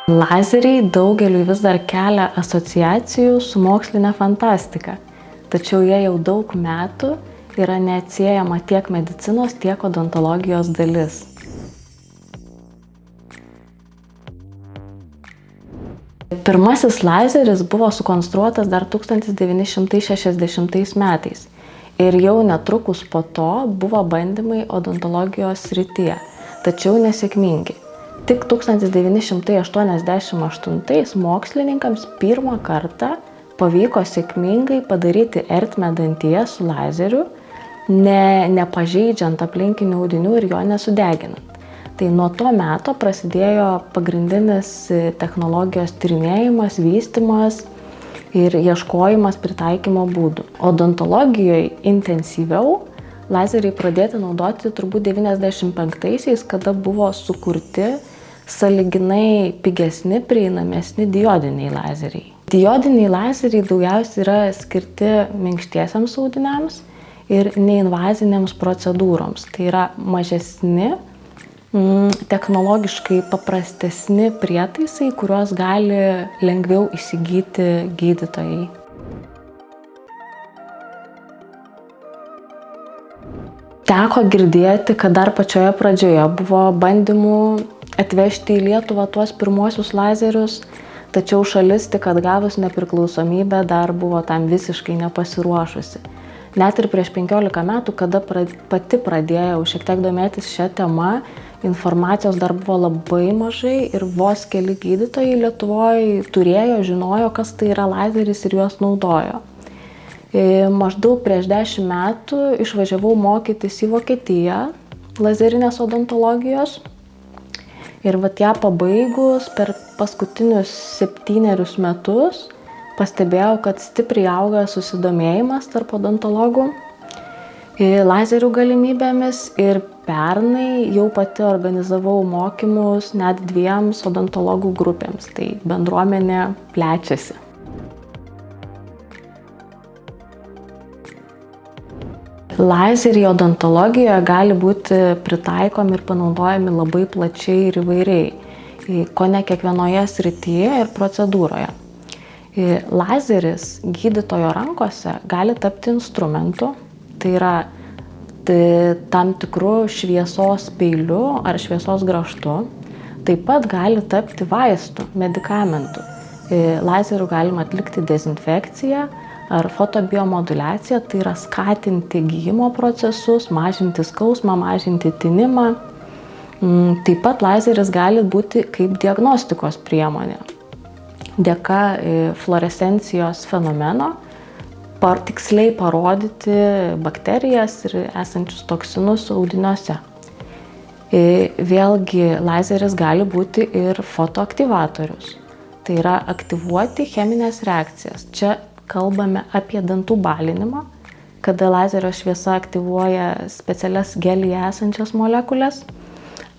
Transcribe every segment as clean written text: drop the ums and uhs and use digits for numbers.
Lazeriai daugeliui vis dar kelia asociacijų su moksline fantastika, tačiau jie jau daug metų yra neatsiejama tiek medicinos, tiek odontologijos dalis. Pirmasis lazeris buvo sukonstruotas dar 1960 metais ir jau netrukus po to buvo bandymai odontologijos srityje, tačiau nesėkmingi. Tik 1988 mokslininkams pirmą kartą pavyko sėkmingai padaryti ertmę dantyje su lazeriu, nepažeidžiant aplinkinių audinių ir jo nesudeginant. Tai nuo to meto prasidėjo pagrindinis technologijos tyrinėjimas, vystymas ir ieškojimas pritaikymo būdų. Odontologijoje intensyviau lazeriai pradėti naudoti turbūt 95-aisiais, kada buvo sukurti sąlyginai pigesni, prieinamesni diodiniai lazeriai. Diodiniai lazeriai daugiausiai yra skirti minkštiesiams audiniams ir neinvazinėms procedūroms. Tai yra mažesni, technologiškai paprastesni prietaisai, kuriuos gali lengviau įsigyti gydytojai. Teko girdėti, kad dar pačioje pradžioje buvo bandymų atvežti į Lietuvą tuos pirmuosius lazerius, tačiau šalis tik atgavus nepriklausomybę dar buvo tam visiškai nepasiruošusi. Net ir prieš 15 metų, kada pati pradėjau šiek tiek domėtis šią temą, informacijos dar buvo labai mažai ir vos keli gydytojai Lietuvoje turėjo, žinojo, kas tai yra lazeris ir juos naudojo. Maždaug prieš 10 metų išvažiavau mokytis į Vokietiją lazerinės odontologijos ir ją pabaigus per paskutinius 7 metus pastebėjau, kad stipriai auga susidomėjimas tarp odontologų lazerių galimybėmis ir pernai jau pati organizavau mokymus net 2 odontologų grupėms, tai bendruomenė plečiasi. Lazeriai odontologijoje gali būti pritaikomi ir panaudojami labai plačiai ir įvairiai, kone kiekvienoje srityje ir procedūroje. Lazeris gydytojo rankose gali tapti instrumentu, tai yra tam tikrų šviesos peiliu ar šviesos grąžtu, taip pat gali tapti vaistu, medikamentu. Lazeriu galima atlikti dezinfekciją ar fotobiomoduliaciją, tai yra skatinti gijimo procesus, mažinti skausmą, mažinti tinimą. Taip pat lazeris gali būti kaip diagnostikos priemonė. Dėka fluorescencijos fenomeno tiksliai parodyti bakterijas ir esančius toksinus audiniuose. Vėlgi lazeris gali būti ir fotoaktyvatorius. Tai yra aktyvuoti cheminės reakcijas. Čia kalbame apie dantų balinimą, kada lazerio šviesa aktyvuoja specialias gelyje esančias molekulės,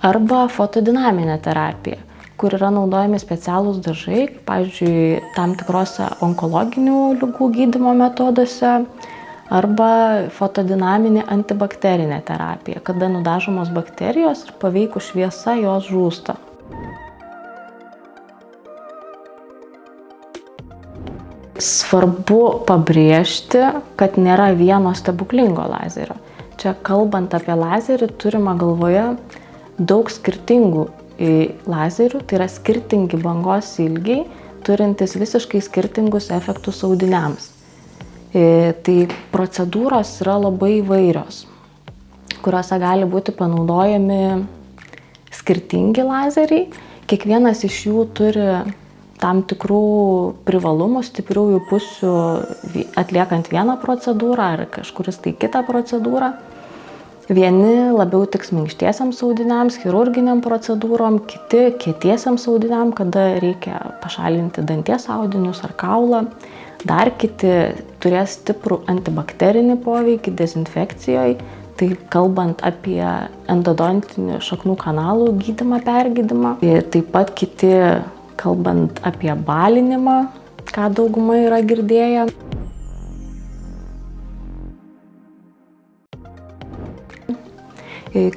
arba fotodinaminė terapija, kur yra naudojami specialūs dažai, pavyzdžiui, tam tikrose onkologinių ligų gydymo metoduose, arba fotodinaminė antibakterinė terapija, kada nudažomos bakterijos ir paveikus šviesa jos žūsta. Svarbu pabrėžti, kad nėra vieno stebuklingo lazerio. Čia kalbant apie lazerį turime galvoje daug skirtingų lazerių, tai yra skirtingi bangos ilgiai, turintis visiškai skirtingus efektus audiniams. Tai procedūros yra labai įvairios, kuriuose gali būti panaudojami skirtingi lazeriai. Kiekvienas iš jų turi tam tikrų privalumų, stipriųjų pusių atliekant vieną procedūrą ar kažkuris tai kitą procedūrą. Vieni labiau tiks minkštiesiams audiniams, chirurginiam procedūrom, kiti kietiesiams audiniam, kada reikia pašalinti danties audinius ar kaulą. Dar kiti turės stiprų antibakterinį poveikį dezinfekcijoje, tai kalbant apie endodontinių šaknų kanalų gydymą, pergydymą. Taip pat kiti kalbant apie balinimą, ką dauguma yra girdėję.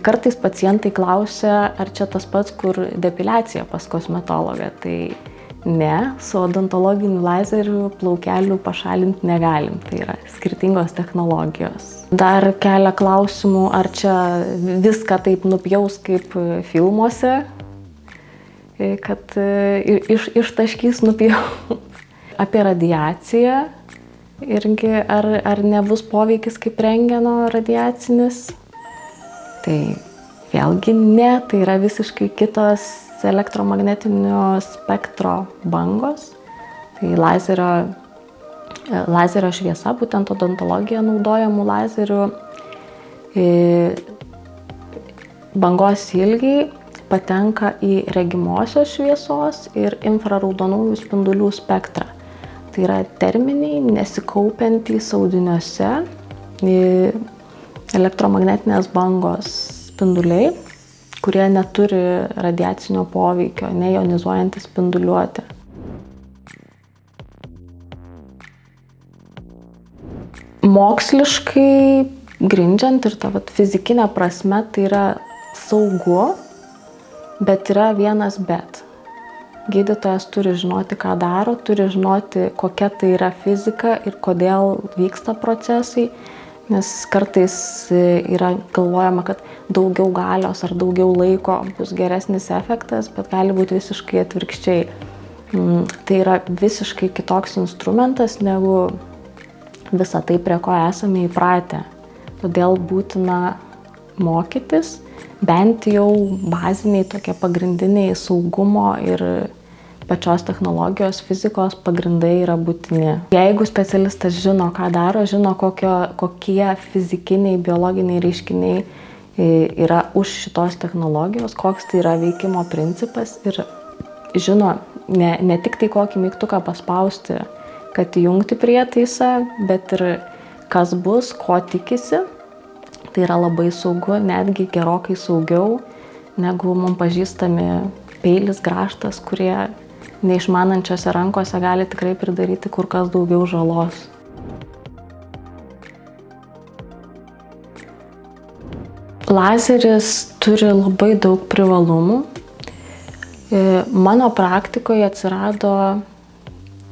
Kartais pacientai klausia, ar čia tas pats, kur depiliacija pas kosmetologą. Tai ne, su odontologiniu lazeriu plaukelių pašalinti negalim. Tai yra skirtingos technologijos. Dar kelia klausimų, ar čia viską taip nupjaus kaip filmuose, kad ištaškys nupjaus. Apie radiaciją irgi, ar nebus poveikis kaip rentgeno radiacinis. Tai vėlgi ne, tai yra visiškai kitos elektromagnetinio spektro bangos. Tai lazerio šviesa, būtent odontologija naudojamų lazerių bangos ilgiai patenka į regimosios šviesos ir infraraudonųjų spindulių spektrą. Tai yra terminiai, nesikaupiantys audiniuose elektromagnetinės bangos spinduliai, kurie neturi radiacinio poveikio, neionizuojantį spinduliuotę. Moksliškai grindžiant ir ta fizikinė prasme tai yra saugu, bet yra vienas bet. Gydytojas turi žinoti, ką daro, turi žinoti, kokia tai yra fizika ir kodėl vyksta procesai, nes kartais yra galvojama, kad daugiau galios ar daugiau laiko bus geresnis efektas, bet gali būti visiškai atvirkščiai. Tai yra visiškai kitoks instrumentas negu visa tai, prie ko esame įpratę. Todėl būtina mokytis, bent jau baziniai tokie pagrindiniai saugumo ir pačios technologijos, fizikos pagrindai yra būtini. Jeigu specialistas žino, ką daro, žino, kokie fizikiniai, biologiniai reiškiniai yra už šitos technologijos, koks tai yra veikimo principas ir žino ne tik tai kokį mygtuką paspausti, kad įjungti prietaisą, bet ir kas bus, ko tikisi. Tai yra labai saugu, netgi gerokai saugiau, negu mums pažįstami peilis, grąžtas, kurie neišmanančiose rankose gali tikrai pridaryti kur kas daugiau žalos. Lazeris turi labai daug privalumų. Mano praktikoje atsirado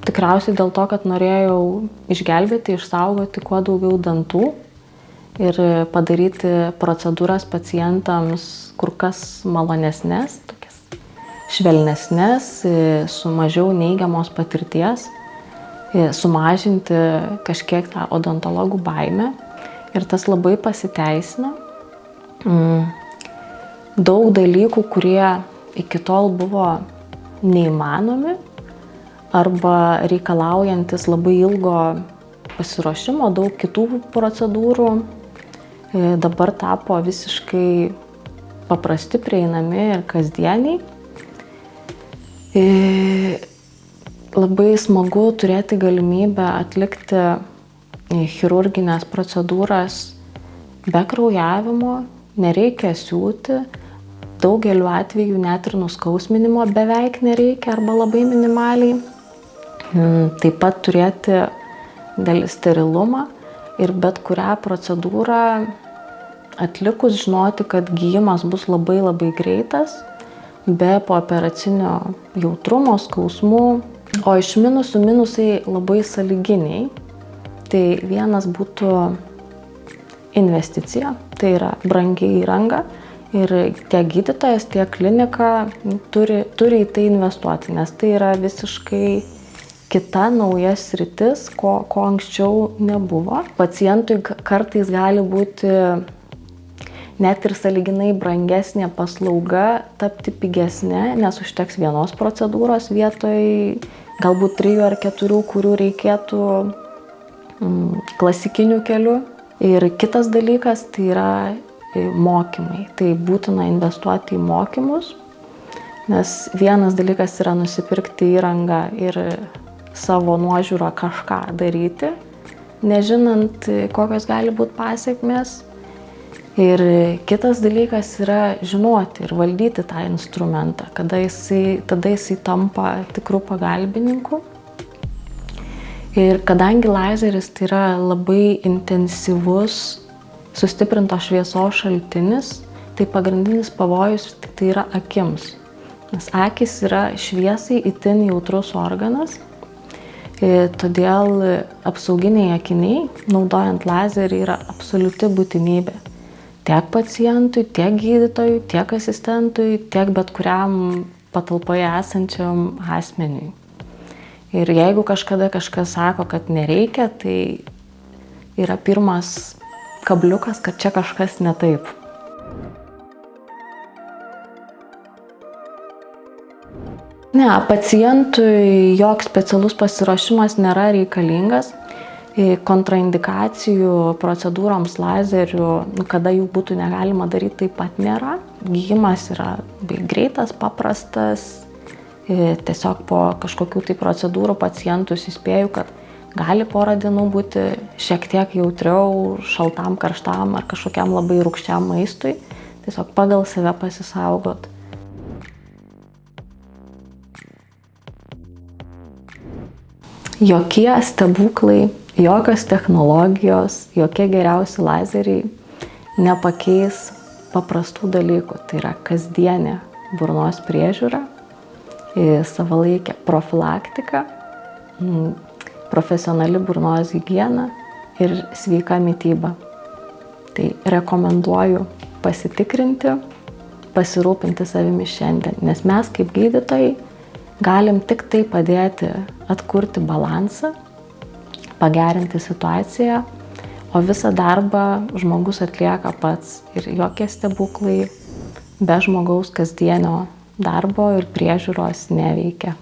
tikriausiai dėl to, kad norėjau išgelbėti, išsaugoti kuo daugiau dantų ir padaryti procedūras pacientams kur kas malonesnės, tokias švelnesnės, su mažiau neigiamos patirties, sumažinti kažkiek tą odontologų baimę. Ir tas labai pasiteisino. Daug dalykų, kurie iki tol buvo neįmanomi arba reikalaujantis labai ilgo pasiruošimo, daug kitų procedūrų, dabar tapo visiškai paprasti, prieinami ir kasdieniai. Labai smagu turėti galimybę atlikti chirurginės procedūras be kraujavimo, nereikia siūti, daugeliu atveju net ir nuskausminimo beveik nereikia arba labai minimaliai. Taip pat turėti sterilumą ir bet kurią procedūrą atlikus žinoti, kad gyjimas bus labai labai greitas, be pooperacinio jautrumo, skausmų. O iš minusai labai sąlyginiai. Tai vienas būtų investicija, tai yra brangi įranga ir tiek gydytojas, tiek klinika turi į tai investuoti, nes tai yra visiškai kita nauja sritis, ko anksčiau nebuvo. Pacientui kartais gali būti net ir sąlyginai brangesnė paslauga tapti pigesnė, nes užteks vienos procedūros vietoj galbūt 3 ar 4, kurių reikėtų klasikiniu keliu. Ir kitas dalykas tai yra mokymai. Tai būtina investuoti į mokymus, nes vienas dalykas yra nusipirkti įrangą ir savo nuožiūrą kažką daryti, nežinant, kokios gali būti pasekmės. Ir kitas dalykas yra žinoti ir valdyti tą instrumentą, tada jisai tampa tikrų pagalbininku. Ir kadangi lazeris tai yra labai intensyvus sustiprintos šviesos šaltinis, tai pagrindinis pavojus tai yra akims. Nes akys yra šviesai itin jautrus organas, todėl apsauginiai akiniai, naudojant lazerį, yra absoliuti būtinybė. Tiek pacientui, tiek gydytojui, tiek asistentui, tiek bet kuriam patalpoje esančiam asmeniui. Ir jeigu kažkada kažkas sako, kad nereikia, tai yra pirmas kabliukas, kad čia kažkas ne taip. Ne, pacientui joks specialus pasiruošimas nėra reikalingas. Kontraindikacijų procedūroms lazerių, kada jų būtų negalima daryti, taip pat nėra. Gydymas yra greitas, paprastas. Tiesiog po kažkokių tai procedūrų pacientus įspėju, kad gali porą dienų būti šiek tiek jautriau šaltam, karštam ar kažkokiam labai rūgščiam maistui. Tiesiog pagal save pasisaugot. Jokie stebuklai, jokios technologijos, jokie geriausi lazeriai nepakeis paprastų dalykų. Tai yra kasdienė burnos priežiūra, savalaikė profilaktika, profesionali burnos higiena ir sveika mityba. Tai rekomenduoju pasitikrinti, pasirūpinti savimi šiandien, nes mes kaip gydytojai galim tik tai padėti atkurti balansą, pagerinti situaciją, o visą darbą žmogus atlieka pats ir jokie stebuklai be žmogaus kasdienio darbo ir priežiūros neveikia.